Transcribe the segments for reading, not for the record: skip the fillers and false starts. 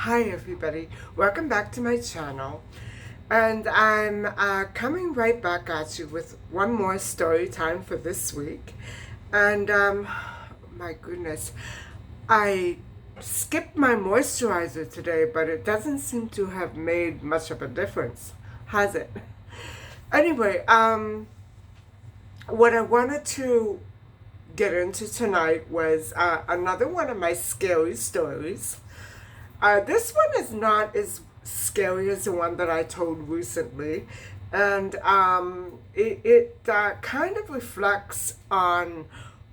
Hi everybody, welcome back to my channel, and I'm coming right back at you with one more story time for this week. And my goodness, I skipped my moisturizer today, but it doesn't seem to have made much of a difference, has it? Anyway, what I wanted to get into tonight was another one of my scary stories. This one is not as scary as the one that I told recently, and it kind of reflects on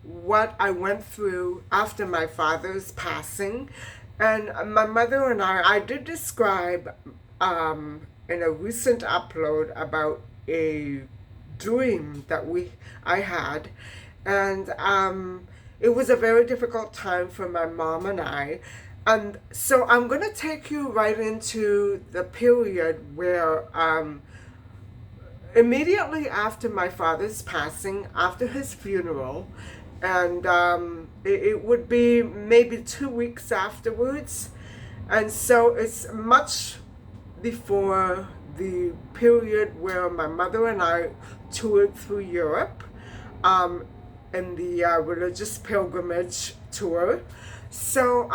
what I went through after my father's passing. And my mother and I did describe in a recent upload about a dream that I had, and it was a very difficult time for my mom and I. And so I'm going to take you right into the period where immediately after my father's passing, after his funeral, and it would be maybe 2 weeks afterwards. And so it's much before the period where my mother and I toured through Europe in the religious pilgrimage tour. So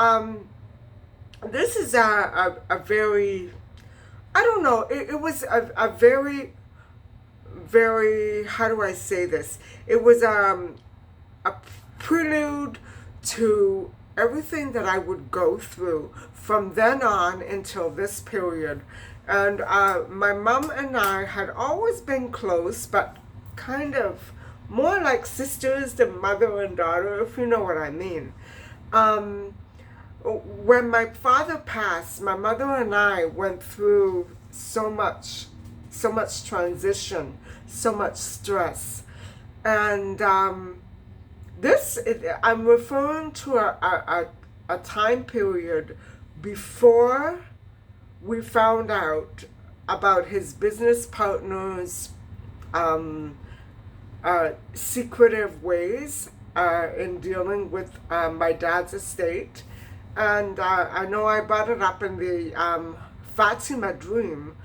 this is a very, I don't know, it was a very, very, how do I say this? It was a prelude to everything that I would go through from then on until this period. And my mom and I had always been close, but kind of more like sisters than mother and daughter, if you know what I mean. When my father passed, my mother and I went through so much transition, so much stress. And I'm referring to a time period before we found out about his business partner's secretive ways in dealing with my dad's estate. And I know I brought it up in the Fatima dream,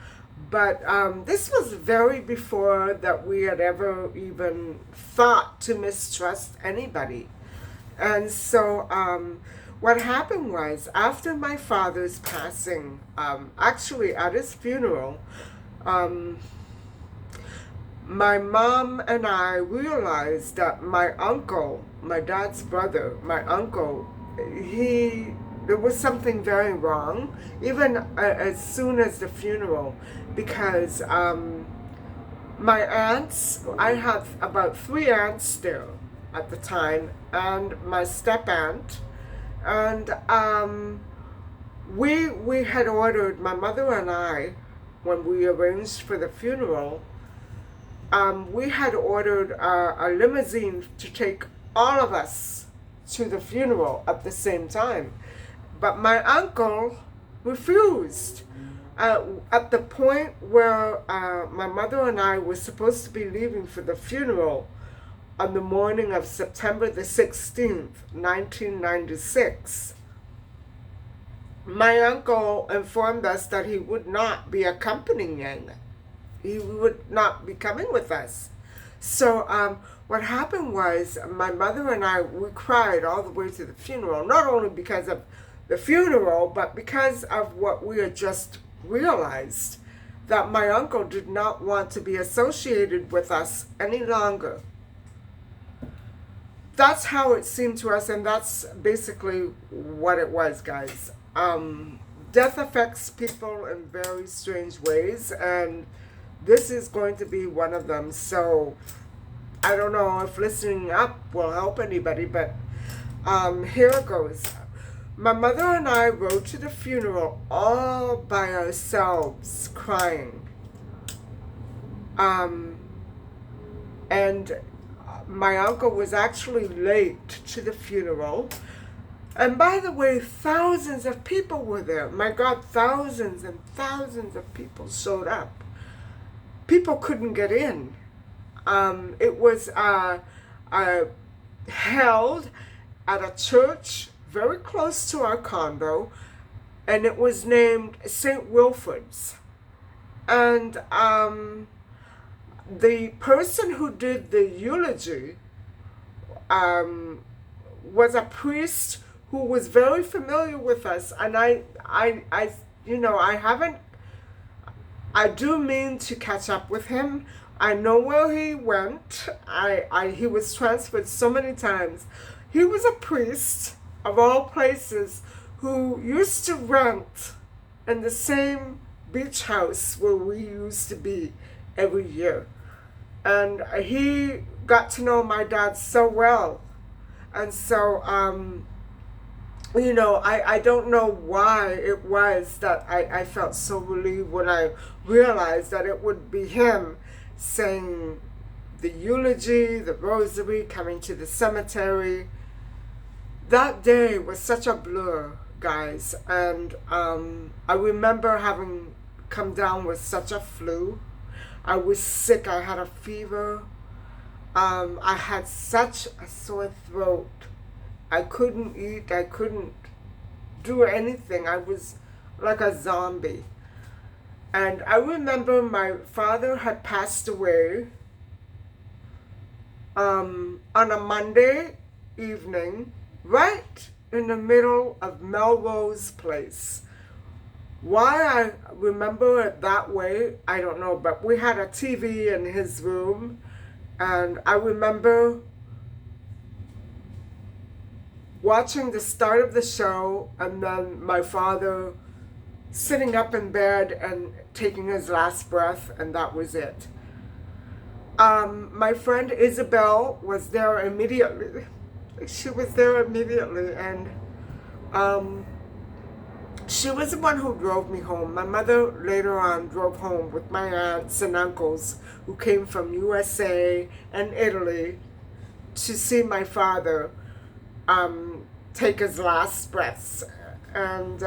but this was very before that we had ever even thought to mistrust anybody. And so what happened was, after my father's passing, actually at his funeral, my mom and I realized that my uncle, my dad's brother, my uncle, there was something very wrong, even as soon as the funeral, because my aunts, I had about 3 aunts there at the time, and my step aunt, and we had ordered, my mother and I, when we arranged for the funeral, we had ordered a limousine to take all of us to the funeral at the same time. But my uncle refused. At the point where my mother and I were supposed to be leaving for the funeral on the morning of September the 16th, 1996, my uncle informed us that he would not be accompanying. He would not be coming with us. So what happened was, my mother and I, we cried all the way to the funeral, not only because of the funeral, but because of what we had just realized, that my uncle did not want to be associated with us any longer. That's how it seemed to us, and that's basically what it was, guys. Death affects people in very strange ways, and this is going to be one of them. So I don't know if listening up will help anybody, but here it goes. My mother and I rode to the funeral all by ourselves, crying. And my uncle was actually late to the funeral. And by the way, thousands of people were there. My God, thousands and thousands of people showed up. People couldn't get in. It was held at a church very close to our condo, and it was named St. Wilfrid's. And the person who did the eulogy was a priest who was very familiar with us, and I do mean to catch up with him. I know where he went. He was transferred so many times. He was a priest of all places who used to rent in the same beach house where we used to be every year. And he got to know my dad so well. And so, I don't know why it was that I felt so relieved when I realized that it would be him saying the eulogy, the rosary, coming to the cemetery. That day was such a blur, guys. And I remember having come down with such a flu. I was sick. I had a fever. I had such a sore throat. I couldn't eat. I couldn't do anything. I was like a zombie. And I remember my father had passed away on a Monday evening, right in the middle of Melrose Place. Why I remember it that way, I don't know, but we had a TV in his room, and I remember watching the start of the show, and then my father sitting up in bed and taking his last breath, and that was it. My friend Isabel was there immediately. She was there immediately, and she was the one who drove me home. My mother later on drove home with my aunts and uncles who came from USA and Italy to see my father take his last breaths. And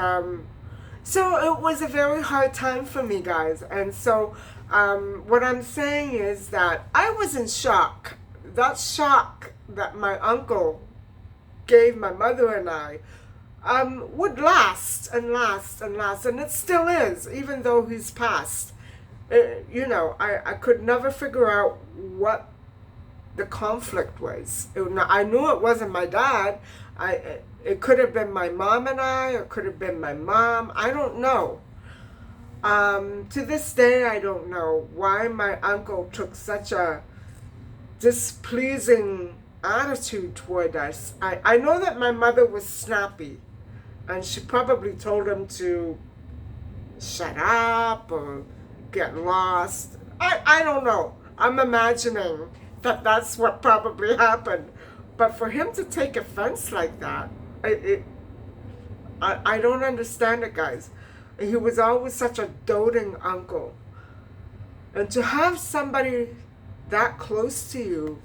so it was a very hard time for me, guys. And so what I'm saying is that I was in shock. That shock that my uncle gave my mother and I would last and last and last, and it still is, even though he's passed. I could never figure out what the conflict was. I knew it wasn't my dad. It could have been my mom and I, or it could have been my mom. I don't know. To this day, I don't know why my uncle took such a displeasing attitude toward us. I know that my mother was snappy, and she probably told him to shut up or get lost. I don't know. I'm imagining that that's what probably happened. But for him to take offense like that, I don't understand it, guys. He was always such a doting uncle. And to have somebody that close to you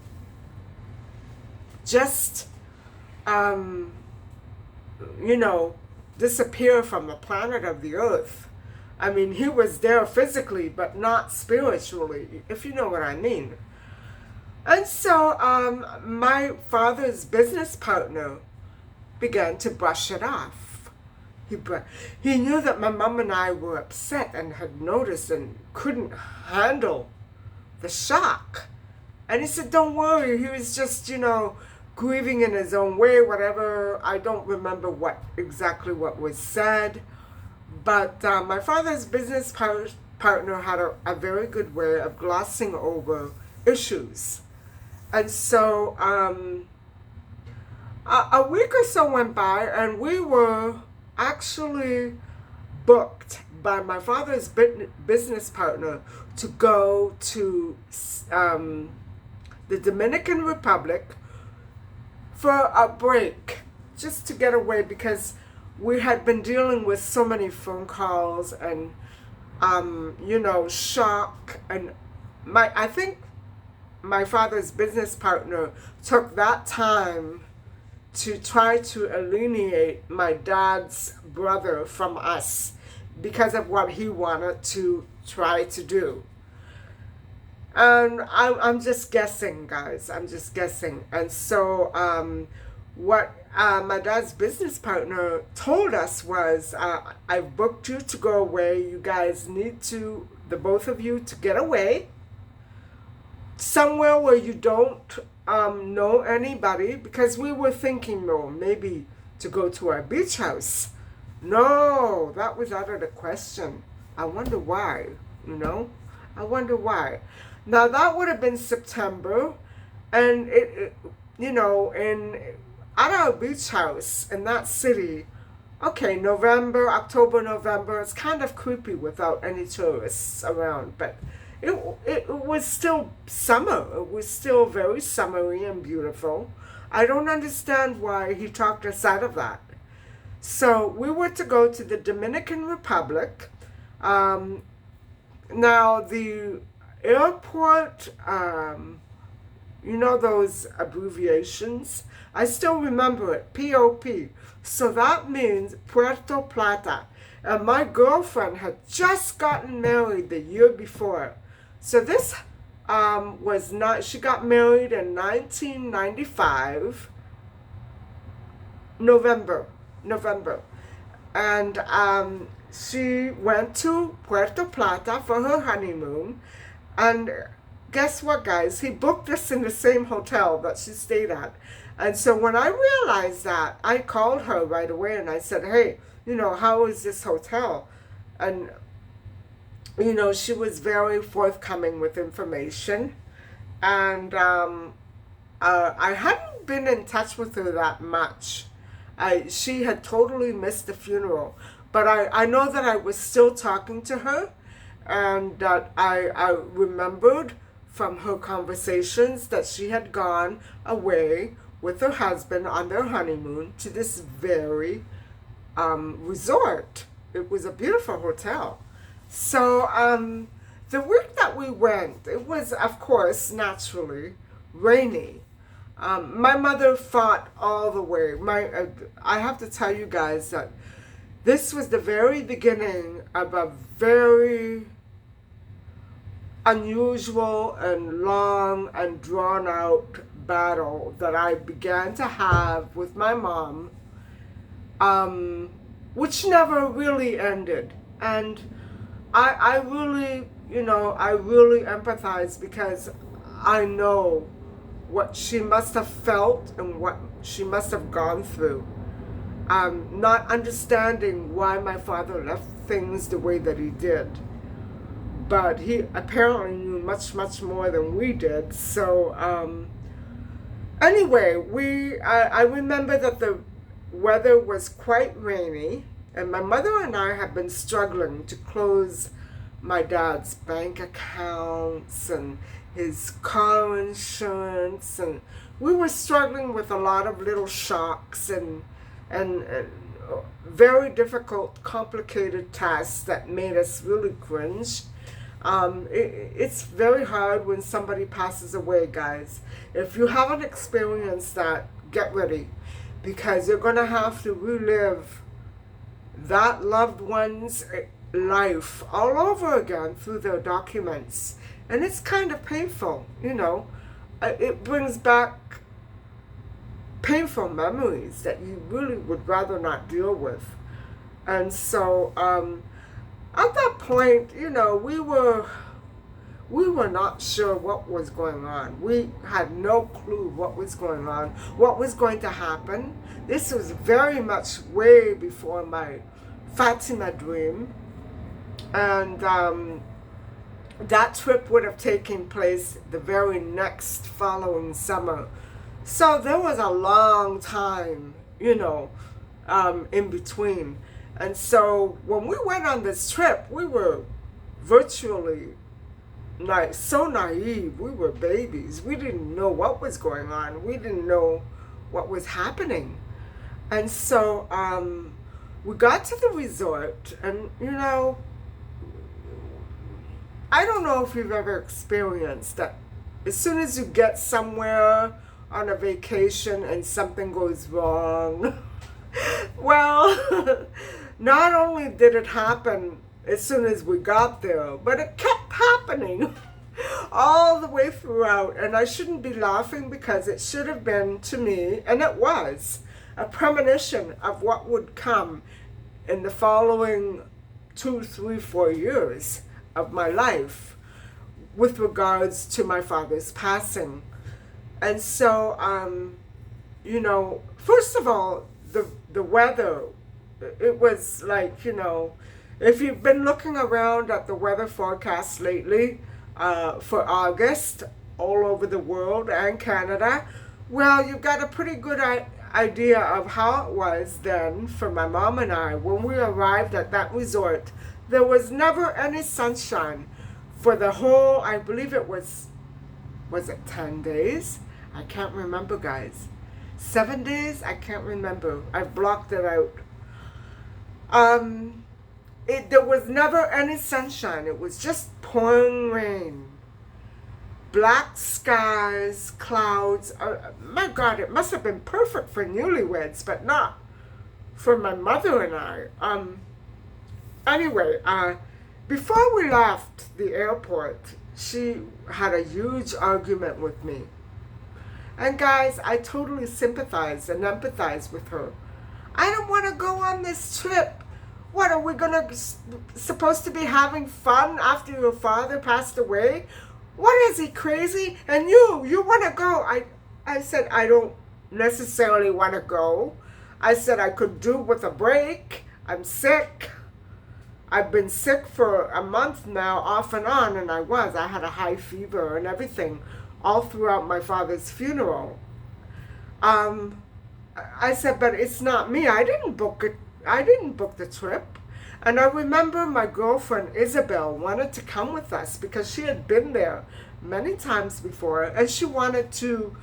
just, disappear from the planet of the earth. I mean, he was there physically, but not spiritually, if you know what I mean. And so my father's business partner began to brush it off. He knew that my mom and I were upset and had noticed and couldn't handle the shock. And he said, don't worry, he was just, grieving in his own way, whatever. I don't remember exactly what was said. But my father's business partner had a very good way of glossing over issues. And so a week or so went by, and we were actually booked by my father's business partner to go to the Dominican Republic for a break, just to get away, because we had been dealing with so many phone calls and shock. And I think my father's business partner took that time to try to alienate my dad's brother from us because of what he wanted to try to do. And I'm just guessing, guys. I'm just guessing. And so what my dad's business partner told us was, I've booked you to go away. You guys need to, the both of you, to get away somewhere where you don't know anybody, because we were thinking, no, maybe to go to our beach house. No, that was out of the question. I wonder why, you know? I wonder why. Now, that would have been September, and you know, at our beach house in that city, okay, November, October, November, it's kind of creepy without any tourists around, but it was still summer. It was still very summery and beautiful. I don't understand why he talked us out of that. So we were to go to the Dominican Republic. Now the airport, you know those abbreviations? I still remember it, POP. So that means Puerto Plata. And my girlfriend had just gotten married the year before. So this was not, she got married in 1995, November. And she went to Puerto Plata for her honeymoon. And guess what, guys? He booked us in the same hotel that she stayed at. And so when I realized that, I called her right away and I said, hey, you know, how is this hotel? And, you know, she was very forthcoming with information. And I hadn't been in touch with her that much. She had totally missed the funeral. But I know that I was still talking to her, and that I remembered from her conversations that she had gone away with her husband on their honeymoon to this very resort. It was a beautiful hotel. So the week that we went, it was, of course, naturally rainy. My mother fought all the way. I have to tell you guys that this was the very beginning of a very unusual and long and drawn out battle that I began to have with my mom, which never really ended. And I really, you know, I really empathize, because I know what she must have felt and what she must have gone through. Not understanding why my father left things the way that he did. But he apparently knew much, much more than we did. So anyway, I remember that the weather was quite rainy, and my mother and I have been struggling to close my dad's bank accounts and his car insurance, and we were struggling with a lot of little shocks and very difficult, complicated tasks that made us really cringe. It's very hard when somebody passes away, guys. If you haven't experienced that, get ready, because you're going to have to relive that loved one's life all over again through their documents. And it's kind of painful, you know. It brings back painful memories that you really would rather not deal with. And so at that point, you know, we were not sure what was going on. We had no clue what was going on, what was going to happen. This was very much way before my Fatima dream. And that trip would have taken place the very next following summer. So there was a long time, you know, in between. And so when we went on this trip, we were virtually so naive. We were babies. We didn't know what was going on. We didn't know what was happening. And so we got to the resort, and, you know, I don't know if you've ever experienced that as soon as you get somewhere on a vacation and something goes wrong. Well, not only did it happen as soon as we got there, but it kept happening all the way throughout. And I shouldn't be laughing, because it should have been to me, and it was, a premonition of what would come in the following 2, 3, 4 years of my life with regards to my father's passing. And so, you know, first of all, the weather, it was like, you know, if you've been looking around at the weather forecast lately for August all over the world and Canada, well, you've got a pretty good idea of how it was then for my mom and I. When we arrived at that resort, there was never any sunshine for the whole, I believe it was it 10 days? I can't remember, guys. 7 days? I can't remember. I blocked it out. There was never any sunshine. It was just pouring rain. Black skies, clouds. My God, it must have been perfect for newlyweds, but not for my mother and I. Anyway, before we left the airport, she had a huge argument with me. And guys, I totally sympathize and empathize with her. I don't want to go on this trip. What, are we supposed to be having fun after your father passed away? What, is he crazy? And you want to go? I said, I don't necessarily want to go. I said I could do with a break. I'm sick. I've been sick for a month now, off and on, and I had a high fever and everything all throughout my father's funeral. I said, but it's not me. I didn't book it. I didn't book the trip. And I remember my girlfriend Isabel wanted to come with us because she had been there many times before, and she wanted to,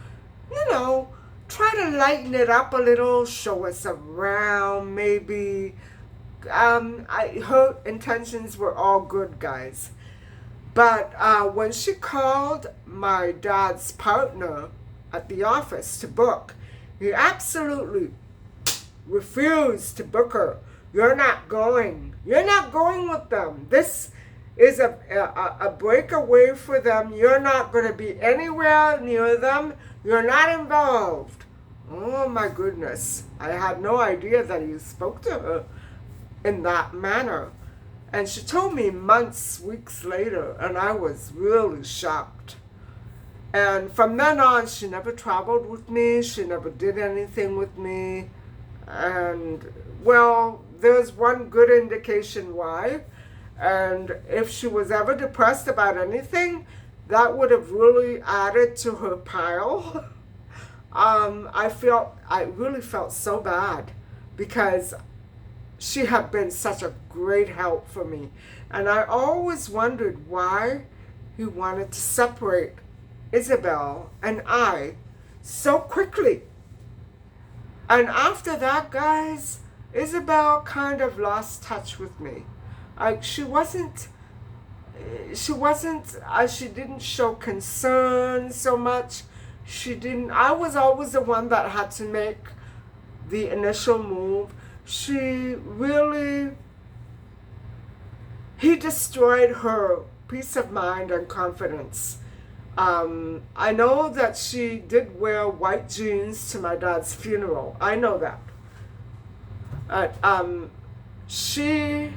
you know, try to lighten it up a little, show us around, maybe. Her intentions were all good, guys. But when she called my dad's partner at the office to book, he absolutely refused to book her. You're not going. You're not going with them. This is a breakaway for them. You're not going to be anywhere near them. You're not involved. Oh my goodness. I had no idea that he spoke to her in that manner. And she told me months, weeks later, and I was really shocked. And from then on, she never traveled with me. She never did anything with me. And, well, there's one good indication why. And if she was ever depressed about anything, that would have really added to her pile. I really felt so bad because she had been such a great help for me. And I always wondered why he wanted to separate Isabel and I so quickly. And after that, guys, Isabel kind of lost touch with me. She didn't show concern so much. I was always the one that had to make the initial move. He destroyed her peace of mind and confidence. I know that she did wear white jeans to my dad's funeral. I know that. She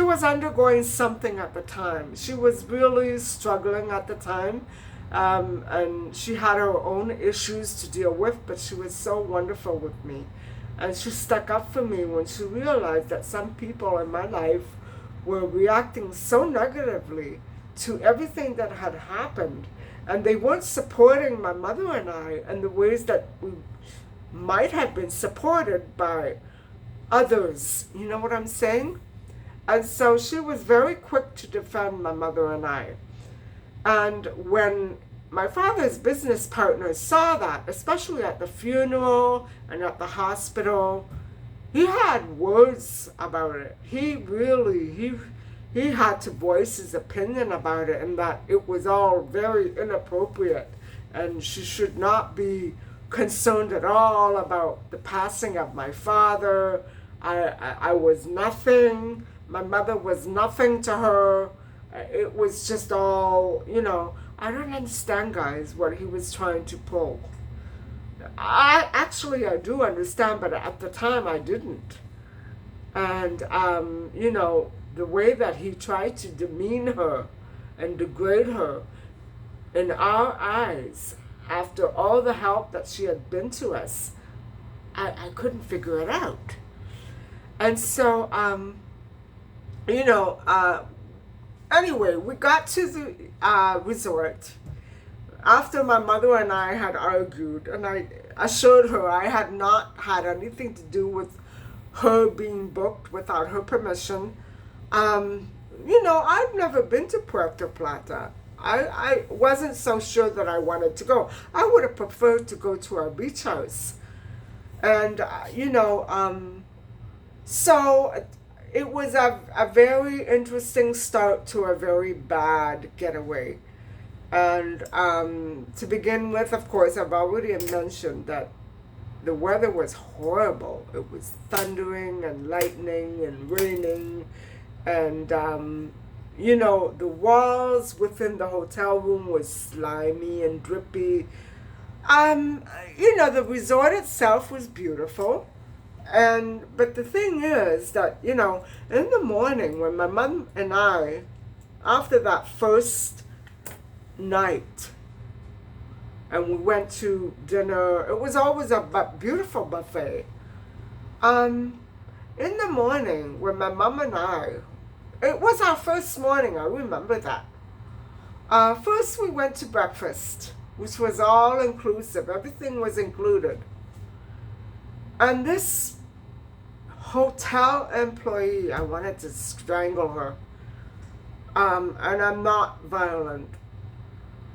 was undergoing something at the time. She was really struggling at the time. And she had her own issues to deal with, but she was so wonderful with me. And she stuck up for me when she realized that some people in my life were reacting so negatively to everything that had happened. And they weren't supporting my mother and I in the ways that we might have been supported by others. You know what I'm saying? And so she was very quick to defend my mother and I. And when my father's business partners saw that, especially at the funeral and at the hospital, he had words about it. He had to voice his opinion about it, and that it was all very inappropriate and she should not be concerned at all about the passing of my father. I was nothing. My mother was nothing to her. It was just all, I don't understand, guys, what he was trying to pull. I do understand, but at the time I didn't. And, the way that he tried to demean her and degrade her in our eyes after all the help that she had been to us, I couldn't figure it out. And so, anyway, we got to the resort after my mother and I had argued, and I assured her I had not had anything to do with her being booked without her permission. I've never been to Puerto Plata. I wasn't so sure that I wanted to go. I would have preferred to go to our beach house. And, so it was a very interesting start to a very bad getaway. And to begin with, of course, I've already mentioned that the weather was horrible. It was thundering and lightning and raining. And, the walls within the hotel room was slimy and drippy. The resort itself was beautiful. But the thing is that, in the morning when my mom and I, after that first night, and we went to dinner, it was always a beautiful buffet. In the morning when my mom and I, it was our first morning, I remember that. First we went to breakfast, which was all inclusive, everything was included. And this hotel employee, I wanted to strangle her. And I'm not violent.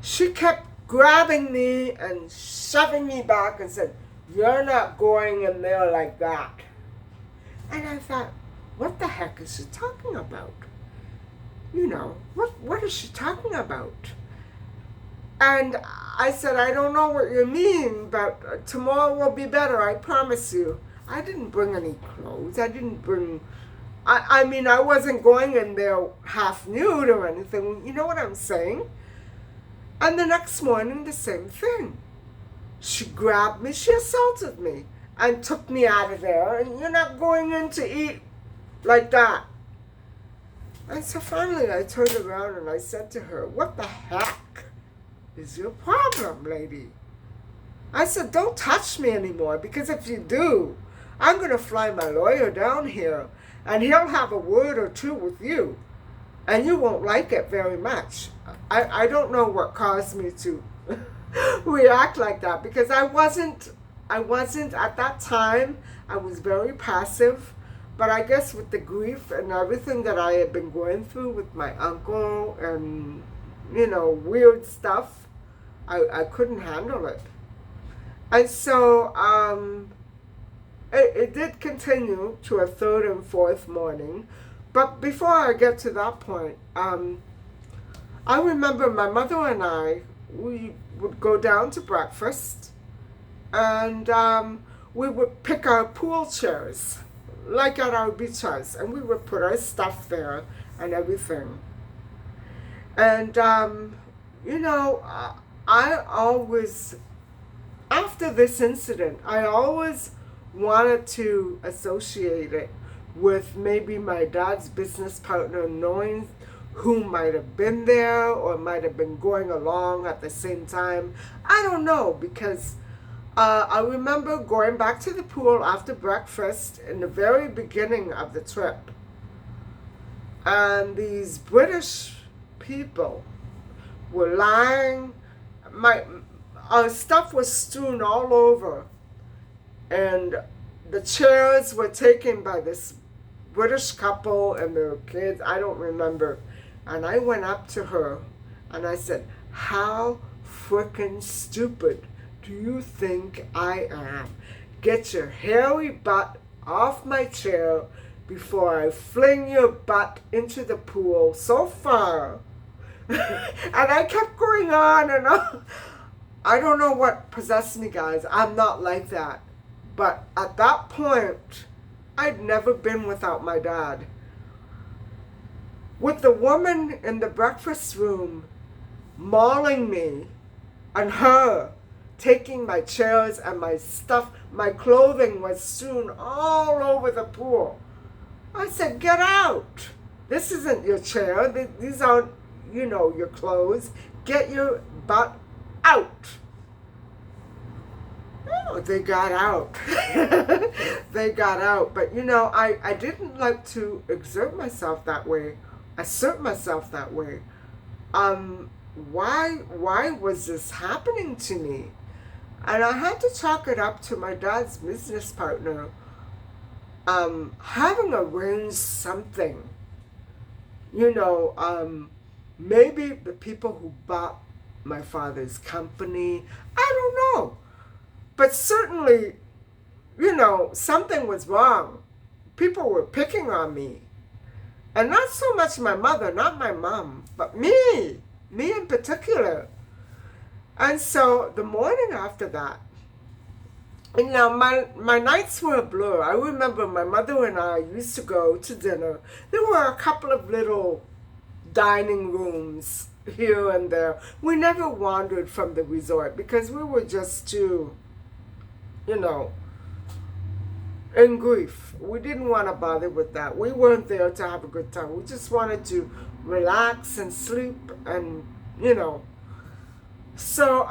She kept grabbing me and shoving me back and said, "You're not going in there like that." And I thought, what the heck is she talking about? What is she talking about? And I said, "I don't know what you mean, but tomorrow will be better, I promise you." I didn't bring any clothes. I wasn't going in there half nude or anything. You know what I'm saying? And the next morning, the same thing. She grabbed me, she assaulted me, and took me out of there. And you're not going in to eat like that. And so finally I turned around and I said to her, "What the heck is your problem, lady?" I said, "Don't touch me anymore, because if you do, I'm going to fly my lawyer down here, and he'll have a word or two with you, and you won't like it very much." I don't know what caused me to react like that, because I wasn't at that time. I was very passive, but I guess with the grief and everything that I had been going through with my uncle and weird stuff, I couldn't handle it. And so it did continue to a third and fourth morning. But before I get to that point, I remember my mother and I, we would go down to breakfast, and we would pick our pool chairs, like at our beach house, and we would put our stuff there and everything. And, I always, after this incident, I always wanted to associate it with maybe my dad's business partner, knowing who might have been there or might have been going along at the same time. I don't know, because I remember going back to the pool after breakfast in the very beginning of the trip. And these British people were lying. Our stuff was strewn all over. And the chairs were taken by this British couple and their kids. I don't remember. And I went up to her and I said, "How frickin' stupid do you think I am? Get your hairy butt off my chair before I fling your butt into the pool so far." And I kept going on and on. I don't know what possessed me, guys. I'm not like that. But at that point, I'd never been without my dad. With the woman in the breakfast room mauling me and her taking my chairs and my stuff. My clothing was strewn all over the pool. I said, get out. This isn't your chair. These aren't, your clothes. Get your butt out. Oh, they got out. They got out. But, I didn't like to exert myself that way. Assert myself that way. Why was this happening to me? And I had to chalk it up to my dad's business partner having arranged something. Maybe the people who bought my father's company, I don't know. But certainly, something was wrong. People were picking on me. And not so much my mother, not my mom, but me in particular. And so the morning after that, my nights were a blur. I remember my mother and I used to go to dinner. There were a couple of little dining rooms here and there. We never wandered from the resort because we were just too, in grief. We didn't want to bother with that. We weren't there to have a good time. We just wanted to relax and sleep and, So,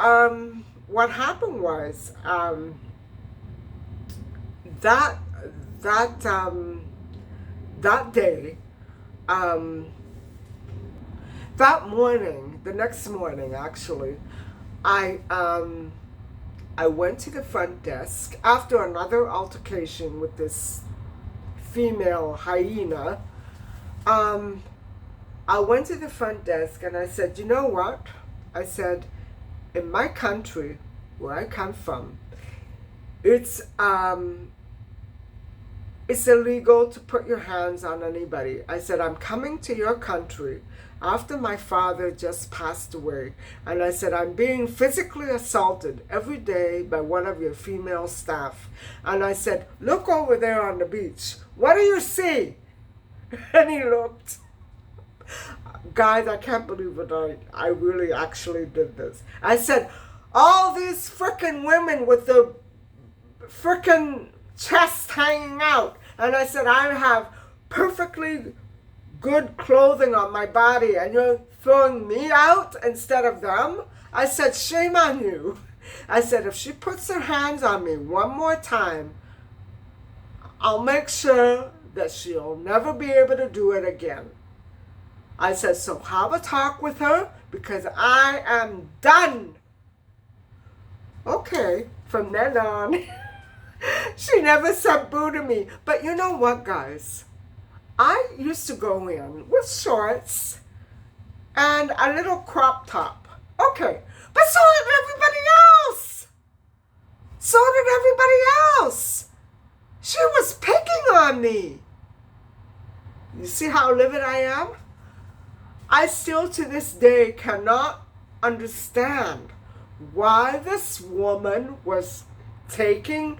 what happened was, that day, that morning, the next morning actually, I went to the front desk after another altercation with this female hyena. I went to the front desk and I said, you know what? I said, in my country, where I come from, it's illegal to put your hands on anybody. I said, I'm coming to your country after my father just passed away. And I said, I'm being physically assaulted every day by one of your female staff. And I said, look over there on the beach. What do you see? And he looked. Guys, I can't believe it. I really actually did this. I said, all these frickin' women with the frickin' chest hanging out. And I said, I have perfectly good clothing on my body and you're throwing me out instead of them? I said, shame on you. I said, if she puts her hands on me one more time, I'll make sure that she'll never be able to do it again. I said, so have a talk with her because I am done. Okay, from then on, she never said boo to me. But you know what, guys? I used to go in with shorts and a little crop top. Okay, but so did everybody else. So did everybody else. She was picking on me. You see how livid I am? I still to this day cannot understand why this woman was taking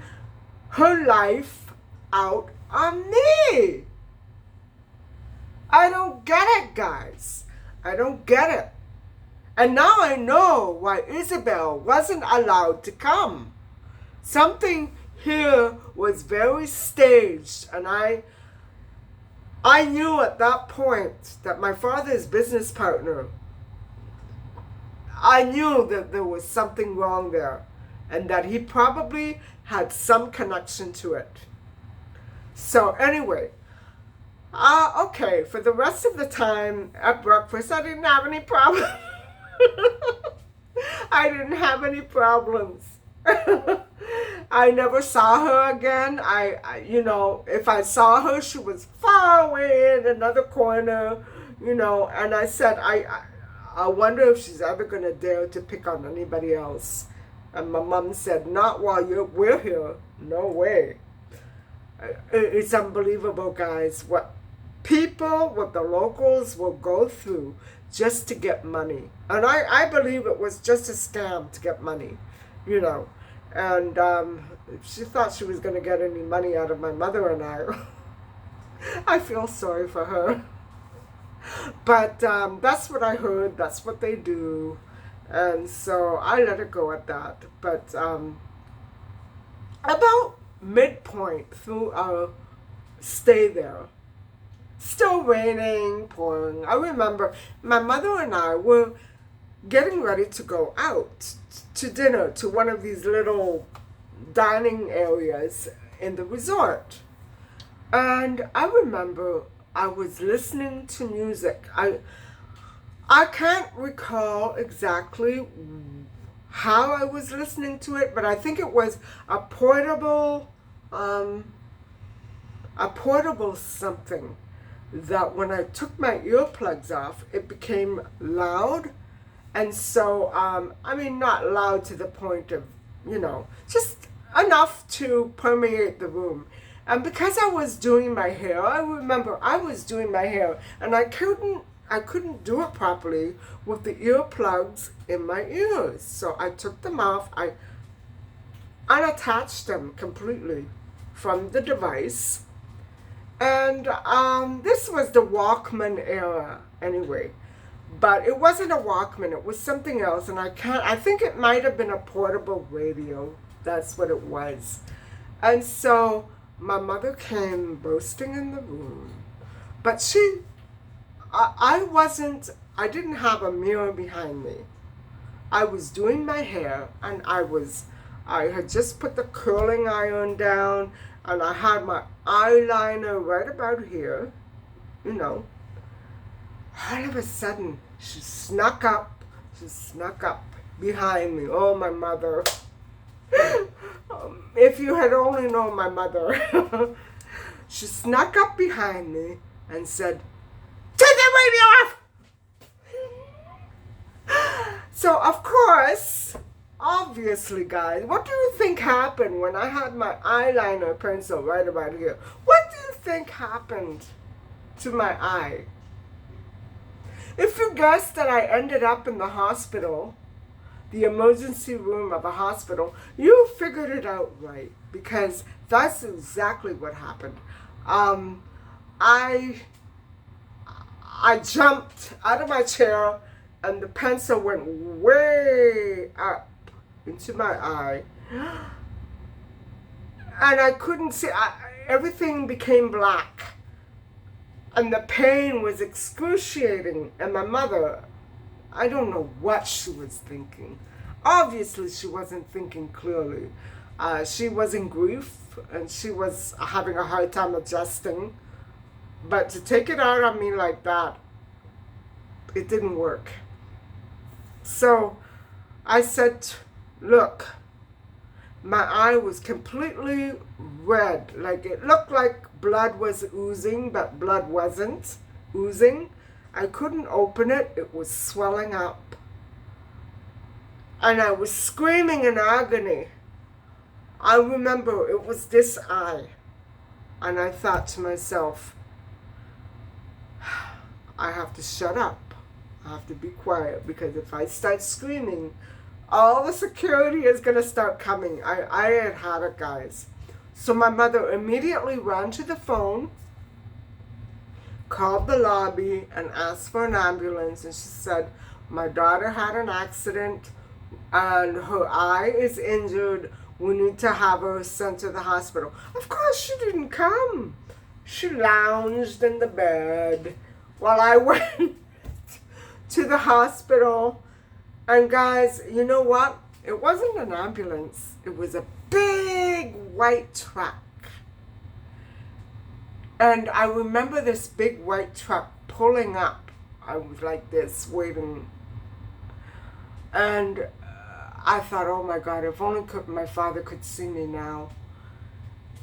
her life out on me. I don't get it, guys. I don't get it. And now I know why Isabel wasn't allowed to come. Something here was very staged, and I knew at that point that my father's business partner, I knew that there was something wrong there and that he probably had some connection to it. So anyway, okay, for the rest of the time at breakfast, I didn't have any problems. I didn't have any problems. I never saw her again. If I saw her, she was far away in another corner, and I said, I wonder if she's ever going to dare to pick on anybody else. And my mom said, not while we're here. No way. It's unbelievable, guys, what the locals will go through just to get money. And I believe it was just a scam to get money, And she thought she was going to get any money out of my mother and I. I feel sorry for her. But that's what I heard. That's what they do. And so I let it go at that. But about midpoint through our stay there, still raining, pouring. I remember my mother and I were getting ready to go out to dinner to one of these little dining areas in the resort. And I remember I was listening to music. I can't recall exactly how I was listening to it, but I think it was a portable something that when I took my earplugs off, it became loud. And so, I mean, not loud to the point of, just enough to permeate the room. And because I was doing my hair, I remember I was doing my hair, and I couldn't do it properly with the earplugs in my ears. So I took them off. I unattached them completely from the device. And this was the Walkman era anyway. But it wasn't a Walkman, it was something else. And I think it might have been a portable radio. That's what it was. And so my mother came bursting in the room. But I didn't have a mirror behind me. I was doing my hair, and I had just put the curling iron down, and I had my eyeliner right about here, All of a sudden, she snuck up behind me. Oh, my mother. If you had only known my mother. She snuck up behind me and said, "Take that radio off!" So, of course, obviously, guys, what do you think happened when I had my eyeliner pencil right about here? What do you think happened to my eye? If you guessed that I ended up in the hospital, the emergency room of a hospital, you figured it out right, because that's exactly what happened. I jumped out of my chair, and the pencil went way up into my eye, and I couldn't see. Everything became black, and the pain was excruciating. And my mother, I don't know what she was thinking. Obviously, she wasn't thinking clearly. She was in grief, and she was having a hard time adjusting. But to take it out on me like that, it didn't work. So I said, "Look," my eye was completely red. Like, it looked like blood was oozing, but blood wasn't oozing. I couldn't open it. It was swelling up. And I was screaming in agony. I remember it was this eye. And I thought to myself, I have to shut up. I have to be quiet, because if I start screaming, all the security is going to start coming. I had it, guys. So my mother immediately ran to the phone, called the lobby, and asked for an ambulance. And she said, "My daughter had an accident, and her eye is injured. We need to have her sent to the hospital." Of course, she didn't come. She lounged in the bed while I went to the hospital. And guys, you know what? It wasn't an ambulance. It was a big white truck. And I remember this big white truck pulling up. I was like this, waiting. And I thought, oh my God, if only my father could see me now.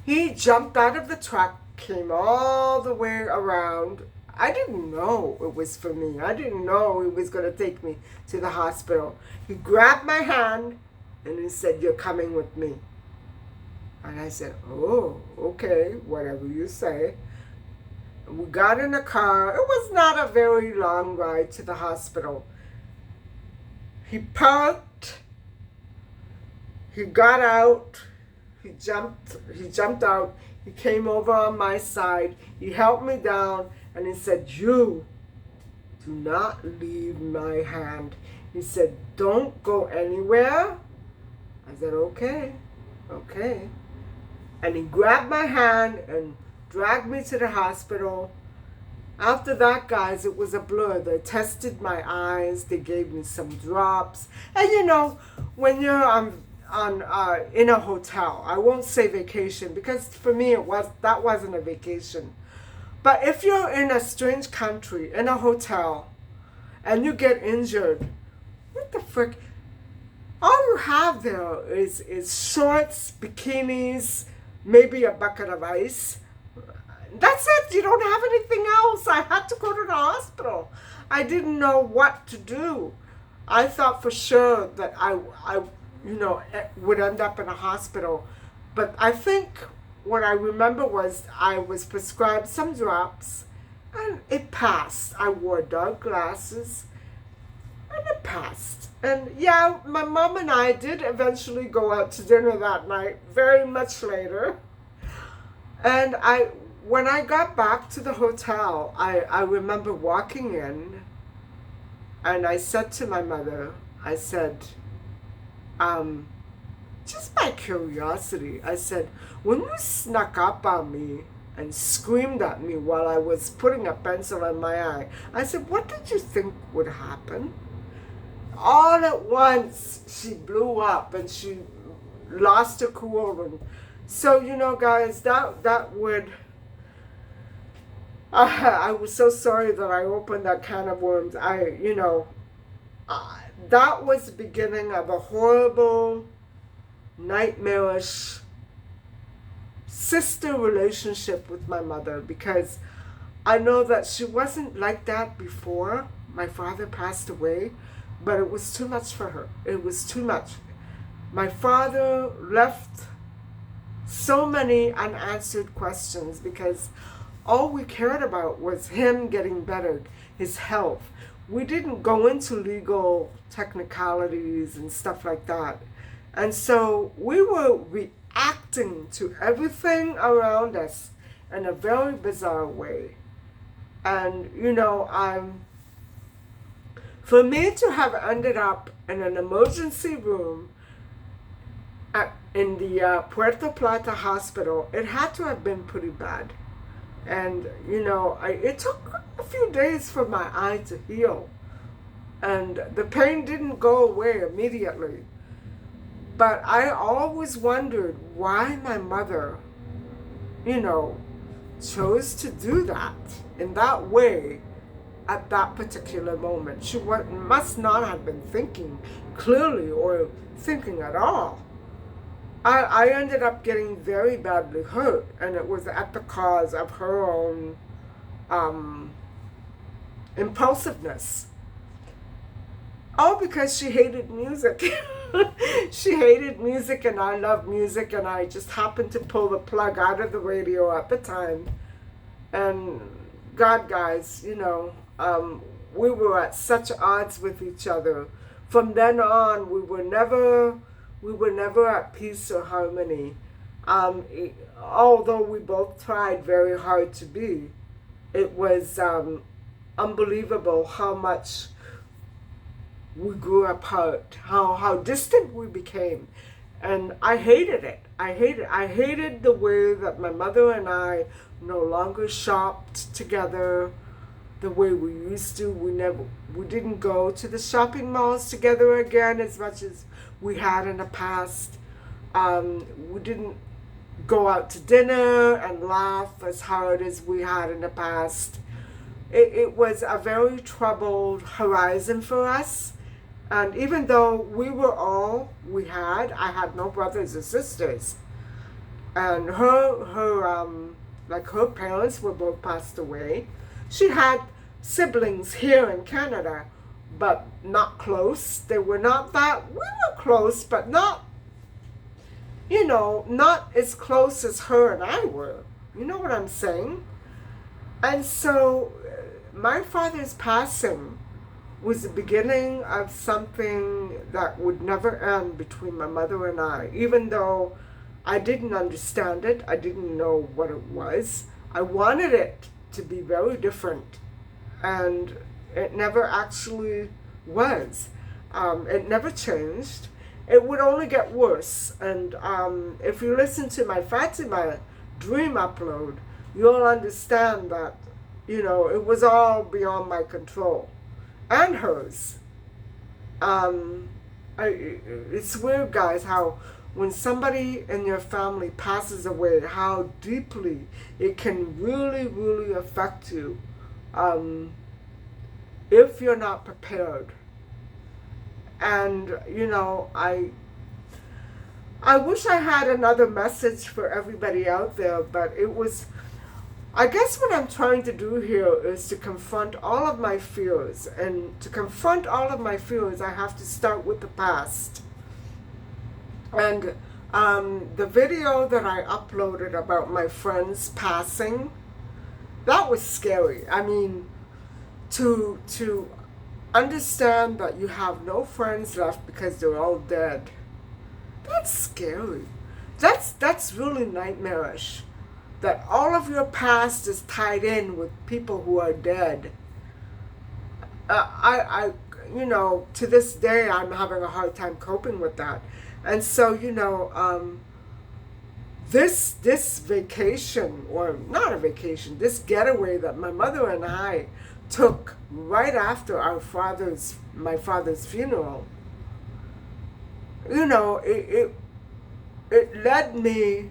He jumped out of the truck, came all the way around. I didn't know it was for me. I didn't know he was going to take me to the hospital. He grabbed my hand and he said, "You're coming with me." And I said, "Oh, okay, whatever you say." We got in a car. It was not a very long ride to the hospital. He parked. He got out. He jumped out. He came over on my side. He helped me down. And he said, "You do not leave my hand." He said, don't go anywhere. I said, okay, okay. And he grabbed my hand and dragged me to the hospital. After that, guys, it was a blur. They tested my eyes. They gave me some drops. And you know, when you're in a hotel, I won't say vacation because for me that wasn't a vacation. But if you're in a strange country, in a hotel, and you get injured, what the frick? All you have there is shorts, bikinis, maybe a bucket of ice. That's it. You don't have anything else. I had to go to the hospital. I didn't know what to do. I thought for sure that I would end up in a hospital. But I think what I remember was I was prescribed some drops and it passed. I wore dark glasses and it passed. And yeah, my mom and I did eventually go out to dinner that night, very much later. And when I got back to the hotel, I remember walking in and I said to my mother, I said, just by curiosity, I said, when you snuck up on me and screamed at me while I was putting a pencil in my eye, I said, what did you think would happen? All at once, she blew up and she lost her cool. And so, you know, guys, that would... I was so sorry that I opened that can of worms. That was the beginning of a horrible, nightmarish sister relationship with my mother, because I know that she wasn't like that before my father passed away, but it was too much for her. It was too much. My father left so many unanswered questions because all we cared about was him getting better, his health. We didn't go into legal technicalities and stuff like that. And so we were reacting to everything around us in a very bizarre way. And, for me to have ended up in an emergency room in the Puerto Plata hospital, it had to have been pretty bad. And, it took a few days for my eye to heal. And the pain didn't go away immediately. But I always wondered why my mother, chose to do that in that way at that particular moment. She must not have been thinking clearly or thinking at all. I ended up getting very badly hurt, and it was at the cause of her own impulsiveness. All because she hated music. She hated music, and I love music, and I just happened to pull the plug out of the radio at the time. And God, guys, we were at such odds with each other. From then on, we were never at peace or harmony. Although we both tried very hard to be, it was unbelievable how much we grew apart, how distant we became. And I hated it. I hated the way that my mother and I no longer shopped together the way we used to. We didn't go to the shopping malls together again as much as we had in the past. We didn't go out to dinner and laugh as hard as we had in the past. It was a very troubled horizon for us. And even though we were all we had, I had no brothers or sisters. And her parents were both passed away. She had siblings here in Canada, but not close. They were not that, we were close, but not, not as close as her and I were. You know what I'm saying? And so my father's passing was the beginning of something that would never end between my mother and I. Even though I didn't understand it, I didn't know what it was. I wanted it to be very different, and it never actually was. It never changed. It would only get worse. And if you listen to my Fatima dream upload, you'll understand that, it was all beyond my control and hers. It's weird, guys, how when somebody in your family passes away, how deeply it can really, really affect you if you're not prepared. And, I wish I had another message for everybody out there, but I guess what I'm trying to do here is to confront all of my fears. And to confront all of my fears, I have to start with the past. And the video that I uploaded about my friend's passing, that was scary. I mean, to understand that you have no friends left because they're all dead, that's scary. That's really nightmarish. That all of your past is tied in with people who are dead. To this day, I'm having a hard time coping with that. And so, this vacation, or not a vacation, this getaway that my mother and I took right after my father's funeral, it led me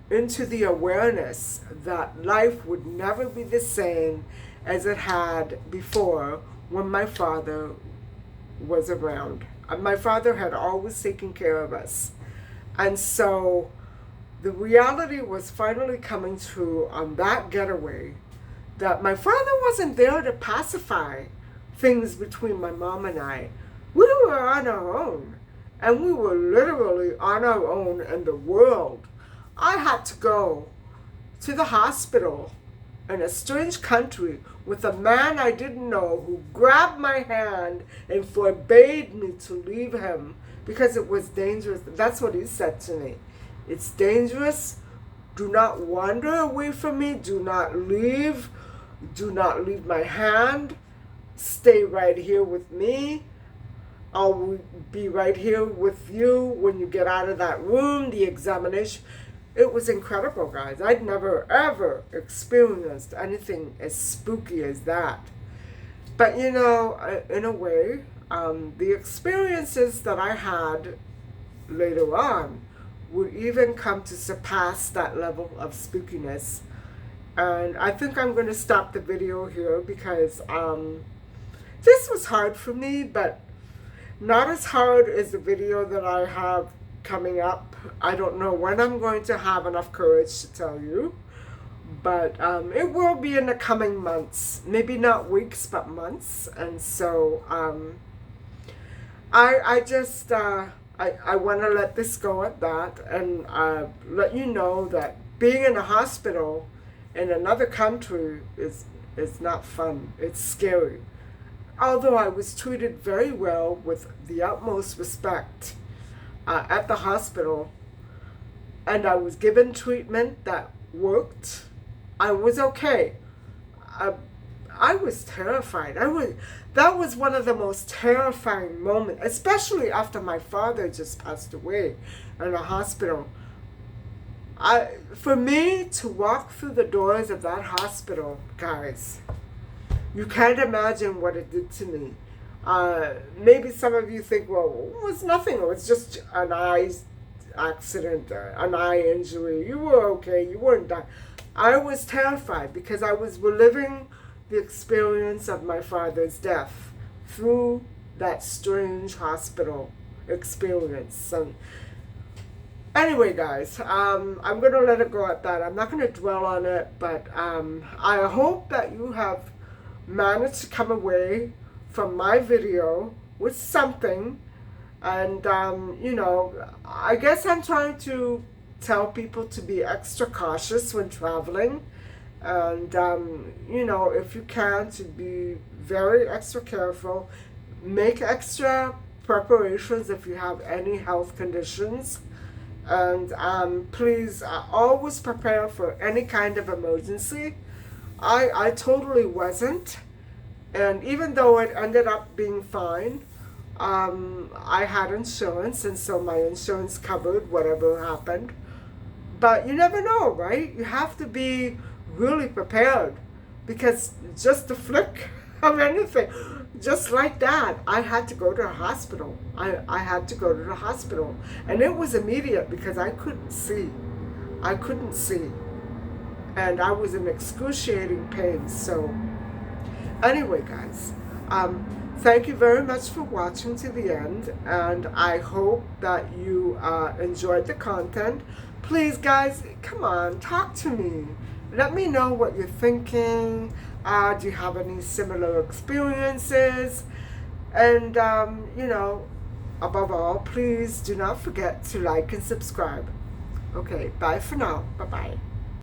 into the awareness that life would never be the same as it had before when my father was around. My father had always taken care of us. And so the reality was finally coming true on that getaway that my father wasn't there to pacify things between my mom and I. We were on our own. And we were literally on our own in the world. I had to go to the hospital in a strange country with a man I didn't know who grabbed my hand and forbade me to leave him because it was dangerous. That's what he said to me. It's dangerous. Do not wander away from me. Do not leave. Do not leave my hand. Stay right here with me. I'll be right here with you when you get out of that room, the examination. It was incredible, guys. I'd never, ever experienced anything as spooky as that. But, in a way, the experiences that I had later on would even come to surpass that level of spookiness. And I think I'm going to stop the video here because this was hard for me, but not as hard as the video that I have coming up. I don't know when I'm going to have enough courage to tell you, but it will be in the coming months, maybe not weeks but months. And so I want to let this go at that, and let you know that being in a hospital in another country is not fun. It's scary. Although I was treated very well with the utmost respect at the hospital, and I was given treatment that worked, I was okay. I was terrified. That was one of the most terrifying moments, especially after my father just passed away in a hospital. For me to walk through the doors of that hospital, guys, you can't imagine what it did to me. Maybe some of you think, well, it was nothing. It was just an eye accident, an eye injury. You were okay. You weren't dying. I was terrified because I was reliving the experience of my father's death through that strange hospital experience. And anyway, guys, I'm going to let it go at that. I'm not going to dwell on it, but I hope that you have managed to come away from my video with something. And, I guess I'm trying to tell people to be extra cautious when traveling. And, if you can, to be very extra careful. Make extra preparations if you have any health conditions. And please always prepare for any kind of emergency. I totally wasn't. And even though it ended up being fine, I had insurance, and so my insurance covered whatever happened. But you never know, right? You have to be really prepared, because just a flick of anything, just like that, I had to go to the hospital. I had to go to the hospital. And it was immediate because I couldn't see. I couldn't see. And I was in excruciating pain. So, anyway, guys, thank you very much for watching to the end. And I hope that you enjoyed the content. Please, guys, come on, talk to me. Let me know what you're thinking. Do you have any similar experiences? And, you know, above all, please do not forget to like and subscribe. Okay, bye for now. Bye-bye.